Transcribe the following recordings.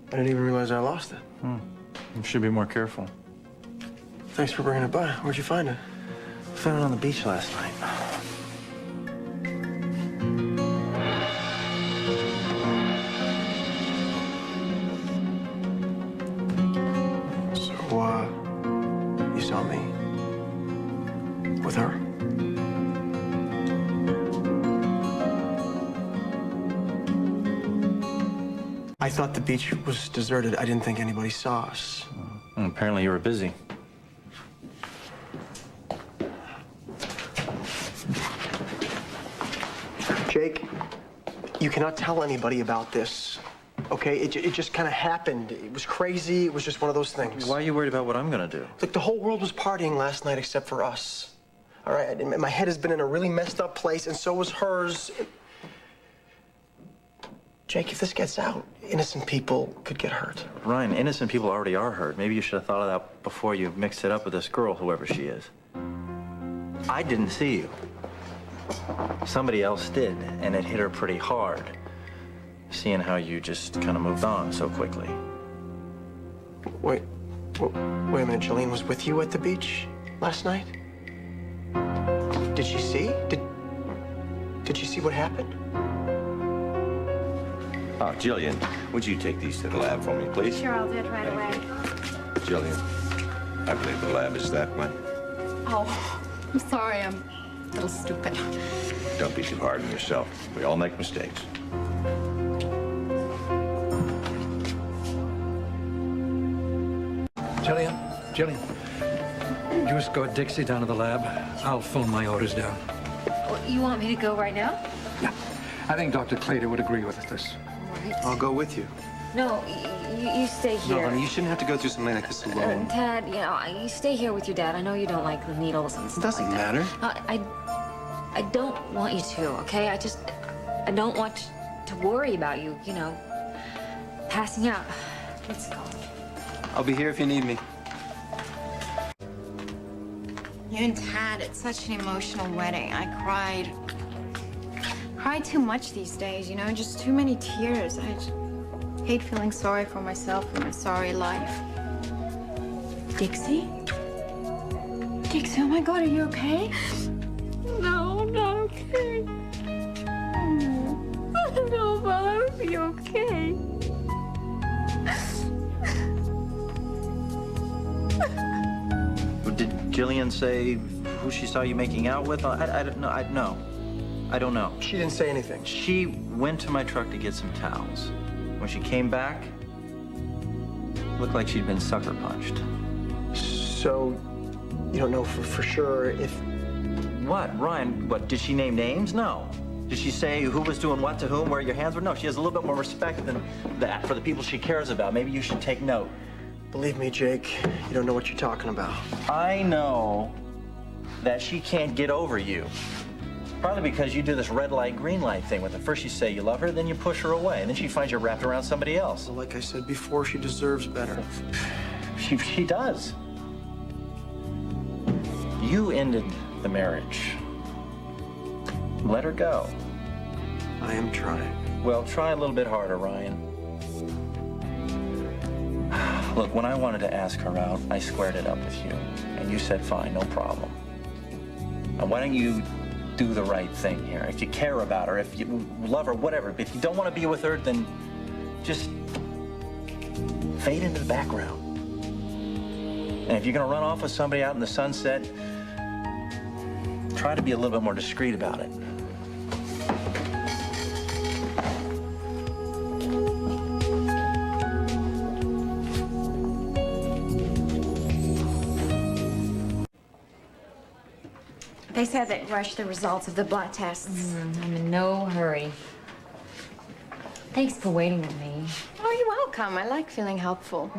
I didn't even realize I lost it. You should be more careful. Thanks for bringing it by. Where'd you find it? I found it on the beach last night. So, you saw me with her? I thought the beach was deserted. I didn't think anybody saw us. Well, apparently you were busy. Jake, you cannot tell anybody about this, okay? It just kind of happened. It was crazy. It was just one of those things. Why are you worried about what I'm gonna do? Look, the whole world was partying last night except for us. All right? My head has been in a really messed up place, and so was hers. Jake, if this gets out, innocent people could get hurt. Ryan, innocent people already are hurt. Maybe you should have thought of that before you mixed it up with this girl, whoever she is. I didn't see you. Somebody else did, and it hit her pretty hard, seeing how you just kind of moved on so quickly. Wait a minute. Gillian was with you at the beach last night? Did she see? Did she see what happened? Oh, Gillian, would you take these to the lab for me, please? Sure, I'll do it right away. Gillian, I believe the lab is that way. Oh, I'm sorry. I'm a little stupid. Don't be too hard on yourself. We all make mistakes. Gillian, you escort Dixie down to the lab. I'll phone my orders down. You want me to go right now? Yeah, I think Dr. Clater would agree with this. Right. I'll go with you. No, you stay here. No, honey, you shouldn't have to go through something like this alone. Ted, you stay here with your dad. I know you don't like the needles and It stuff doesn't like that. matter. I don't want you to, okay? I don't want to worry about you, passing out. Let's go. I'll be here if you need me. You and Tad, it's such an emotional wedding. I cried. Cry too much these days, just too many tears. I just hate feeling sorry for myself and my sorry life. Dixie? Dixie, oh my God, are you okay? No, I'm not okay. No, but I'll be okay. Did Gillian say who she saw you making out with? I don't know. I don't know. She didn't say anything. She went to my truck to get some towels. When she came back, looked like she'd been sucker punched. So, you don't know for sure if... What, Ryan? What, did she name names? No. Did she say who was doing what to whom, where your hands were? No, she has a little bit more respect than that for the people she cares about. Maybe you should take note. Believe me, Jake, you don't know what you're talking about. I know that she can't get over you. Probably because you do this red light, green light thing with her. First you say you love her, then you push her away, and then she finds you wrapped around somebody else. Well, like I said before, she deserves better. She does. You ended the marriage. Let her go. I am trying. Well, try a little bit harder, Ryan. Look, when I wanted to ask her out, I squared it up with you, and you said, fine, no problem. Now, why don't you do the right thing here? If you care about her, if you love her, whatever. But if you don't want to be with her, then just fade into the background. And if you're going to run off with somebody out in the sunset, try to be a little bit more discreet about it. They said they'd rush the results of the blood tests. I'm in no hurry. Thanks for waiting with me. Oh, you're welcome. I like feeling helpful.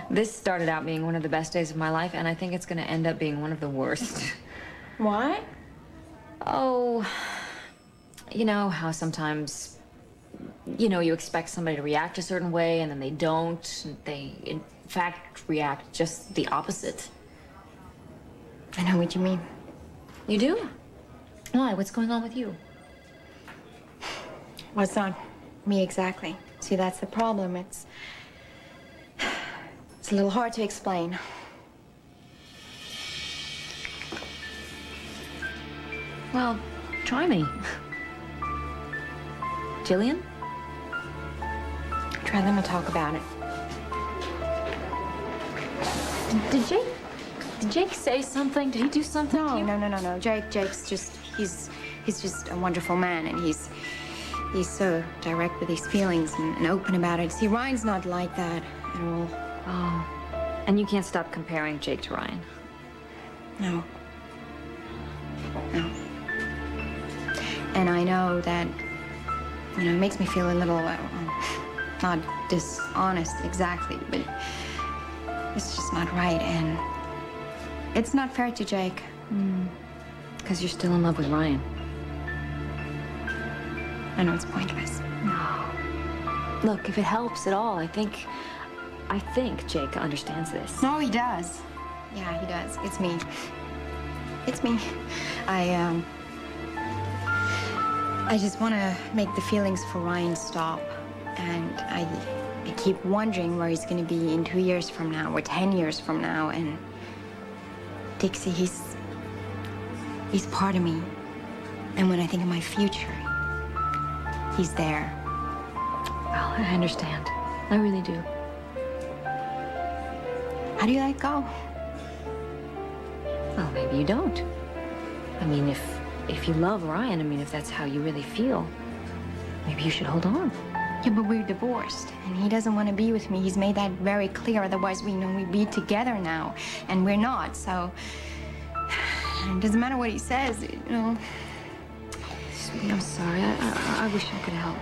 This started out being one of the best days of my life, and I think it's going to end up being one of the worst. Why? Oh, you know how sometimes, you expect somebody to react a certain way, and then they don't. They, in fact, react just the opposite. I know what you mean. You do? Why? What's going on with you? What's on? Me exactly. See, that's the problem. It's a little hard to explain. Well, try me. Gillian? Try them to talk about it. Did Jake say something? Did he do something to you? No. Jake's just, he's just a wonderful man, and he's so direct with his feelings and open about it. See, Ryan's not like that at all. Oh. And you can't stop comparing Jake to Ryan. No. And I know that, it makes me feel a little, not dishonest exactly, but it's just not right, and it's not fair to Jake. Because you're still in love with Ryan. I know it's pointless. No. Look, if it helps at all, I think Jake understands this. No, he does. Yeah, he does. It's me. It's me. I just want to make the feelings for Ryan stop. And I keep wondering where he's going to be in 2 years from now or 10 years from now. And Dixie, he's part of me. And when I think of my future, he's there. Well, I understand. I really do. How do you let it go? Well, maybe you don't. I mean, if you love Ryan, if that's how you really feel, maybe you should hold on. Yeah, but we're divorced, and he doesn't want to be with me. He's made that very clear. Otherwise, we'd be together now, and we're not. So it doesn't matter what he says, Sweetie, I'm sorry. I wish I could help.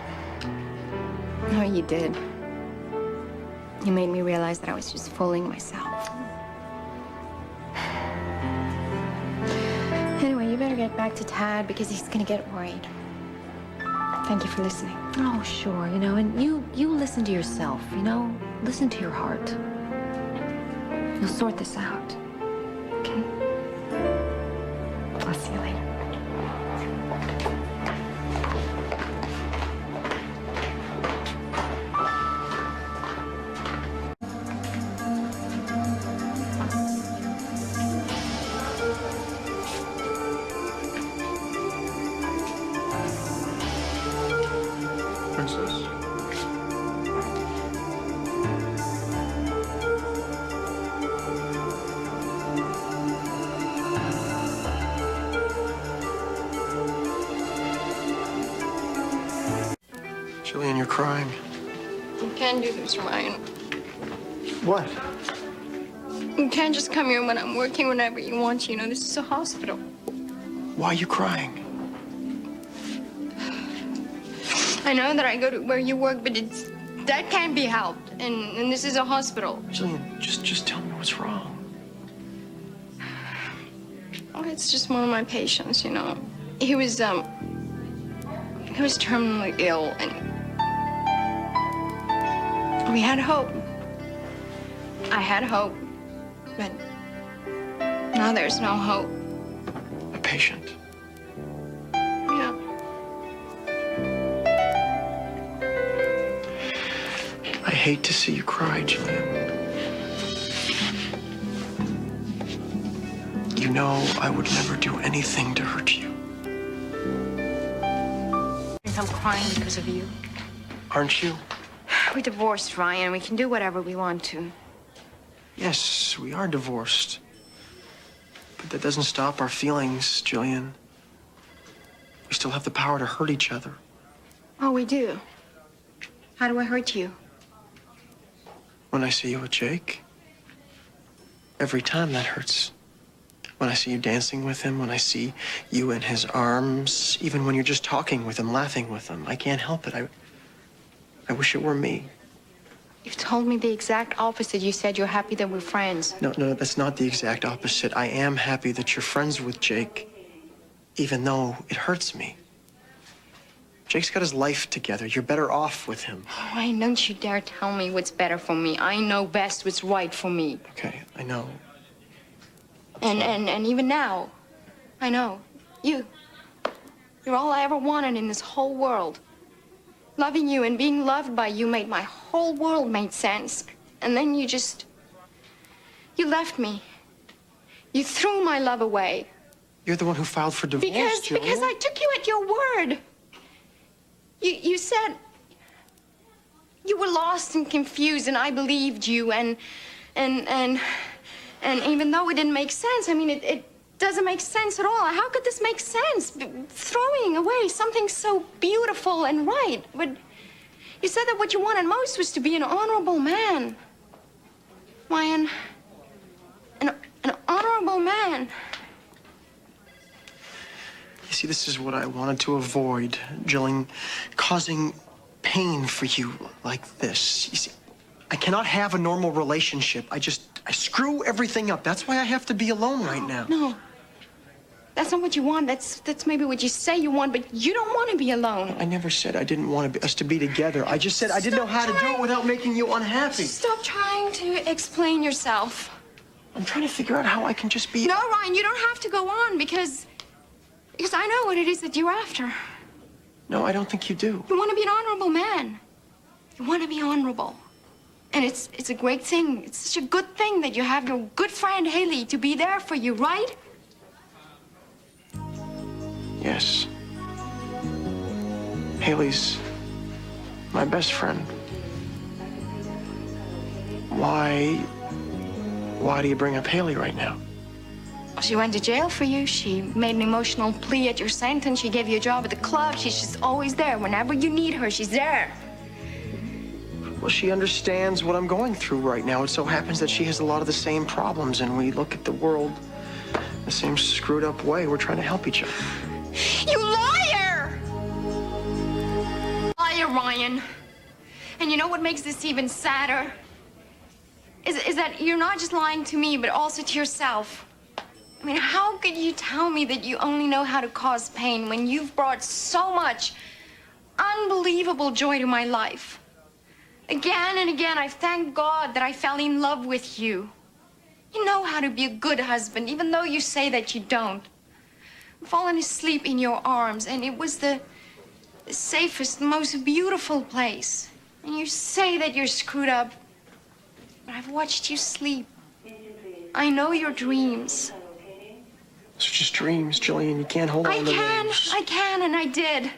No, you did. You made me realize that I was just fooling myself. Anyway, you better get back to Tad because he's gonna get worried. Thank you for listening. Oh, sure, and you listen to yourself, Listen to your heart. You'll sort this out, okay? I'll see you later. Princess? Gillian, you're crying. You can't do this, Ryan. What? You can't just come here when I'm working whenever you want to. This is a hospital. Why are you crying? I know that I go to where you work, but that can't be helped. And this is a hospital. Gillian, just tell me what's wrong. Oh, it's just one of my patients, He was terminally ill, and we had hope. I had hope, but now there's no hope. A patient. Yeah. I hate to see you cry, Gillian. You know I would never do anything to hurt you. I'm crying because of you. Aren't you? We're divorced, Ryan. We can do whatever we want to. Yes, we are divorced. But that doesn't stop our feelings, Gillian. We still have the power to hurt each other. Oh, we do. How do I hurt you? When I see you with Jake, every time that hurts. When I see you dancing with him, when I see you in his arms, even when you're just talking with him, laughing with him, I can't help it. I wish it were me. You've told me the exact opposite. You said you're happy that we're friends. No, that's not the exact opposite. I am happy that you're friends with Jake, even though it hurts me. Jake's got his life together. You're better off with him. Oh, Ryan, don't you dare tell me what's better for me. I know best what's right for me. Okay, I know. And even now, I know. You're all I ever wanted in this whole world. Loving you and being loved by you made my whole world made sense. And then you left me. You threw my love away. You're the one who filed for divorce, Gillian. Because I took you at your word. You said you were lost and confused, and I believed you. And even though it didn't make sense, I mean, it doesn't make sense at all. How could this make sense? Throwing away something so beautiful and right. But you said that what you wanted most was to be an honorable man. Why, an honorable man. You see, this is what I wanted to avoid, Gillian, causing pain for you like this. You see, I cannot have a normal relationship. I screw everything up. That's why I have to be alone right now. No. That's not what you want. That's maybe what you say you want, but you don't want to be alone. I never said I didn't want us to be together. I just said I didn't know how to do it without making you unhappy. Stop trying to explain yourself. I'm trying to figure out how I can just be... No, Ryan, you don't have to go on because I know what it is that you're after. No, I don't think you do. You want to be an honorable man. You want to be honorable. And it's a great thing. It's such a good thing that you have your good friend Hayley to be there for you, right? Yes. Hayley's my best friend. Why do you bring up Hayley right now? She went to jail for you. She made an emotional plea at your sentence. She gave you a job at the club. She's just always there. Whenever you need her, she's there. Well, she understands what I'm going through right now. It so happens that she has a lot of the same problems, and we look at the world the same screwed up way. We're trying to help each other. You liar! Liar, Ryan. And you know what makes this even sadder? Is that you're not just lying to me, but also to yourself. I mean, how could you tell me that you only know how to cause pain when you've brought so much unbelievable joy to my life? Again and again, I thank God that I fell in love with you. You know how to be a good husband, even though you say that you don't. I've fallen asleep in your arms, and it was the safest, most beautiful place. And you say that you're screwed up, but I've watched you sleep. I know your dreams. Those are just dreams, Gillian. You can't hold on to those. I can, and I did.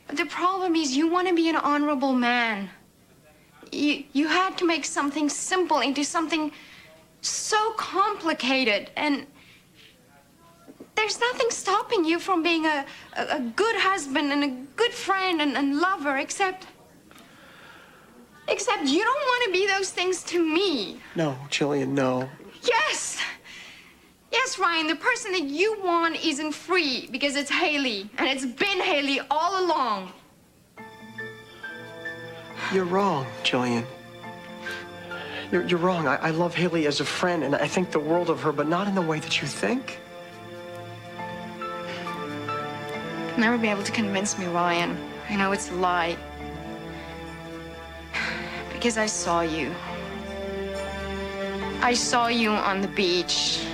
But the problem is you want to be an honorable man. You had to make something simple into something so complicated, and there's nothing stopping you from being a good husband and a good friend and lover, except you don't want to be those things to me. No, Gillian, no. Yes! Yes, Ryan, the person that you want isn't free because it's Hayley, and it's been Hayley all along. You're wrong, Gillian. You're wrong. I love Hayley as a friend, and I think the world of her, but not in the way that you think. You'll never be able to convince me, Ryan. I know it's a lie. Because I saw you. I saw you on the beach.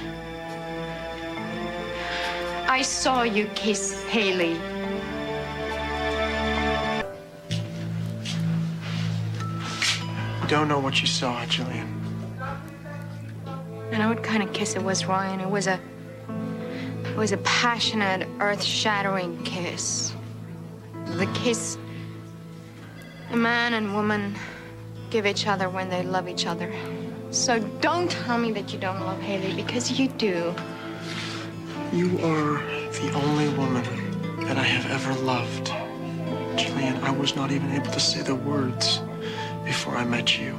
I saw you kiss Hayley. You don't know what you saw, Gillian. I know what kind of kiss it was, Ryan. It was a passionate, earth-shattering kiss. The kiss a man and woman give each other when they love each other. So don't tell me that you don't love Hayley, because you do. You are the only woman that I have ever loved. Gillian, I was not even able to say the words before I met you.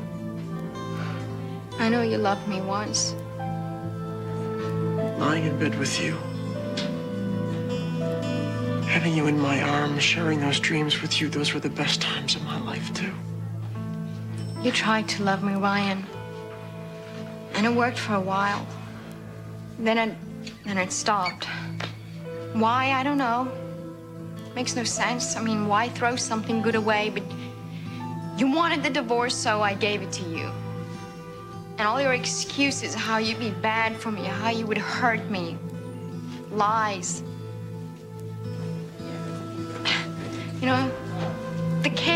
I know you loved me once. Lying in bed with you. Having you in my arms, sharing those dreams with you, those were the best times of my life, too. You tried to love me, Ryan. And it worked for a while. Then it stopped. Why? I don't know. Makes no sense. I mean, why throw something good away? But you wanted the divorce, so I gave it to you. And all your excuses, how you'd be bad for me, how you would hurt me. Lies. You know,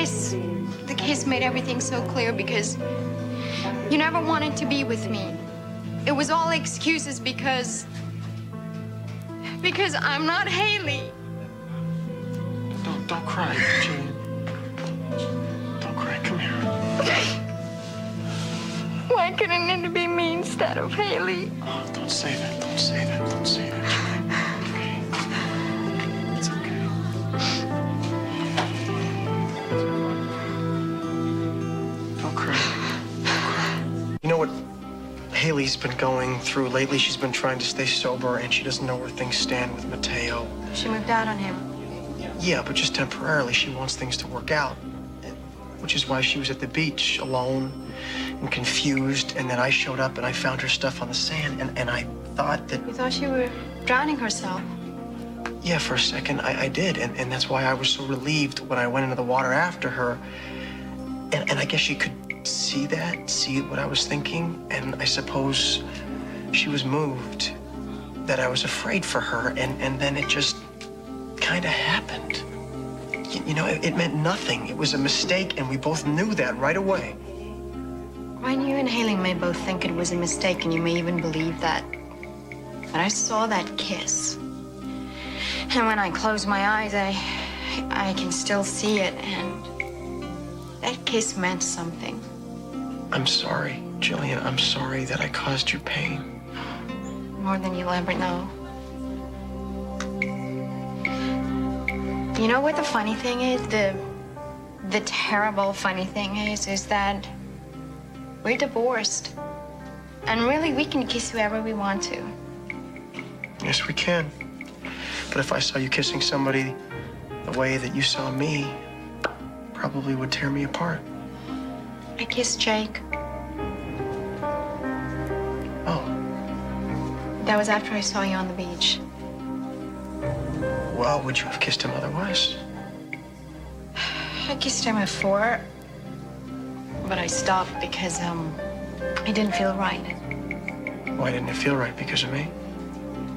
The kiss made everything so clear because you never wanted to be with me. It was all excuses because I'm not Hayley. Don't cry, Gillian. Don't cry. Come here. Why couldn't it be me instead of Hayley? Oh, don't say that. Don't say that. Don't say that, Gillian. Okay. It's okay. Don't cry. You know what Hayley's been going through lately? She's been trying to stay sober, and she doesn't know where things stand with Mateo. She moved out on him. Yeah, but just temporarily. She wants things to work out, which is why she was at the beach alone and confused. And then I showed up and I found her stuff on the sand, and I thought that... You thought she were drowning herself. Yeah, for a second, I did. And that's why I was so relieved when I went into the water after her. And I guess she could see that, see what I was thinking. And I suppose she was moved that I was afraid for her. And then it just kind of happened. You know, it meant nothing. It was a mistake, and we both knew that right away. Ryan, you and Hayley may both think it was a mistake, and you may even believe that. But I saw that kiss. And when I close my eyes, I can still see it, and that kiss meant something. I'm sorry, Gillian. I'm sorry that I caused you pain. More than you'll ever know. You know what the funny thing is? The terrible funny thing is that we're divorced. And really, we can kiss whoever we want to. Yes, we can. But if I saw you kissing somebody the way that you saw me, probably would tear me apart. I kissed Jake. Oh. That was after I saw you on the beach. Well, would you have kissed him otherwise? I kissed him before, but I stopped because, it didn't feel right. Why didn't it feel right? Because of me?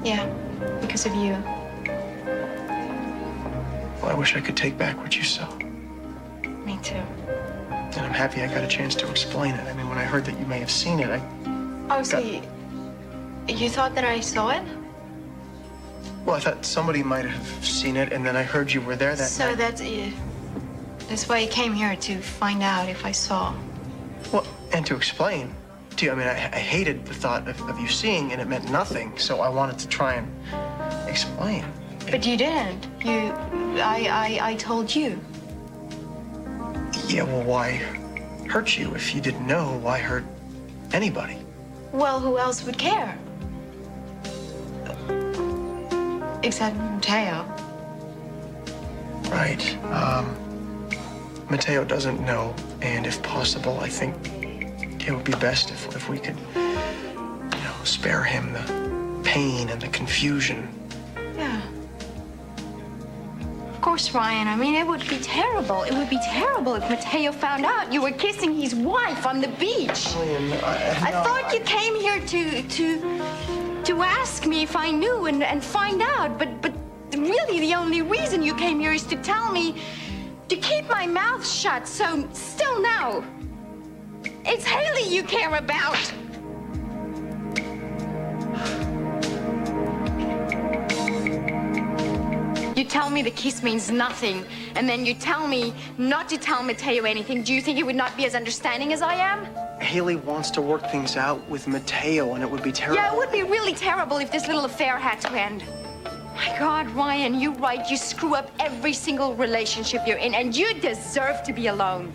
Yeah, because of you. Well, I wish I could take back what you saw. Me too. And I'm happy I got a chance to explain it. I mean, when I heard that you may have seen it, Oh, so you thought that I saw it? Well, I thought somebody might have seen it, and then I heard you were there that So night. that's why you came here, to find out if I saw. Well, and to explain to you, I mean, I hated the thought of you seeing, and it meant nothing, so I wanted to try and explain. But you didn't. I told you. Yeah, well, why hurt you if you didn't know? Why hurt anybody? Well, who else would care? Except Mateo. Right. Mateo doesn't know, and if possible, I think it would be best if we could, spare him the pain and the confusion. Yeah. Of course, Ryan. I mean, it would be terrible. It would be terrible if Mateo found out you were kissing his wife on the beach. Gillian, I thought you came here to ask me if I knew and find out, but really the only reason you came here is to tell me to keep my mouth shut. So still now, it's Hayley you care about. You tell me the kiss means nothing, and then you tell me not to tell Mateo anything. Do you think he would not be as understanding as I am? Hayley wants to work things out with Mateo, and it would be terrible. Yeah, it would be really terrible if this little affair had to end. My God, Ryan, you're right. You screw up every single relationship you're in, and you deserve to be alone.